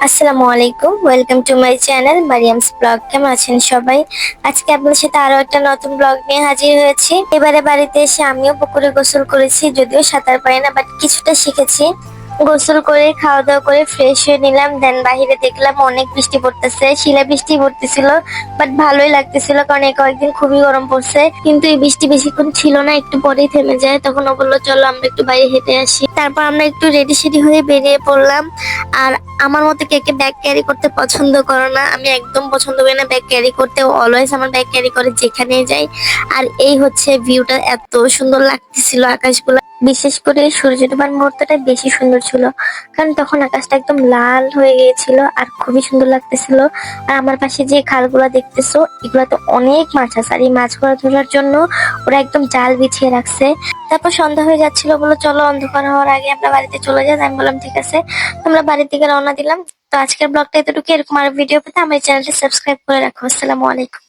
আসসালামু আলাইকুম, welcome to my channel Mariam's blog. কেমন আছেন সবাই? আজকে আপনাদের সাথে আরো একটা নতুন ব্লগ নিয়ে হাজির হয়েছি। এবারে বাড়িতে এসে আমিও পুকুরে গোসল করেছি, যদিও সাঁতার পারি না, বাট কিছুটা শিখেছি। গোসল করে খাওয়া দাওয়া করে ফ্রেশ হয়ে নিলাম। দেন বাহিরে দেখলাম অনেক বৃষ্টি পড়তেছে, শিলা বৃষ্টি পড়তেছিল, বাট ভালোই লাগতেছিল কারণ এই কয়েকদিন খুবই গরম পড়ছে। কিন্তু এই বৃষ্টি বেশিক্ষণ ছিল না, একটু পরেই থেমে যায়। তখন ও বললো চলো আমরা একটু বাইরে হেঁটে আসি। তারপর আমরা একটু রেডি সেডি হয়ে বেরিয়ে পড়লাম। আর আমার মতো কে কে ব্যাগ ক্যারি করতে পছন্দ করো না? আমি একদম পছন্দ করি না ব্যাগ ক্যারি করতে। অলওয়েজ আমার ব্যাগ ক্যারি করে যেখানে যাই। আর এই হচ্ছে ভিউটা, এত সুন্দর লাগতেছিল আকাশগুলো। বিশেষ করে সূর্য ডোবার মুহূর্তটা বেশি সুন্দর ছিল, কারণ তখন আকাশটা একদম লাল হয়ে গিয়েছিল আর খুবই সুন্দর লাগতেছিল। আর আমার পাশে যে খালগুলো দেখতেছো, এগুলাতে অনেক মাছ আছে, আর এই মাছগুলো ধরার জন্য ওরা একদম জাল বিছিয়ে রাখছে। তারপর সন্ধ্যা হয়ে যাচ্ছিল, বললো চলো অন্ধকার হওয়ার আগে আমরা বাড়িতে চলে যাই। আমি বললাম ঠিক আছে। আমরা বাড়ির দিকে রওনা দিলাম। তো আজকের ব্লগটা এতটুকু। এরকম আরো ভিডিও পেতে আমার চ্যানেলটা সাবস্ক্রাইব করে রাখো। আসসালামু আলাইকুম।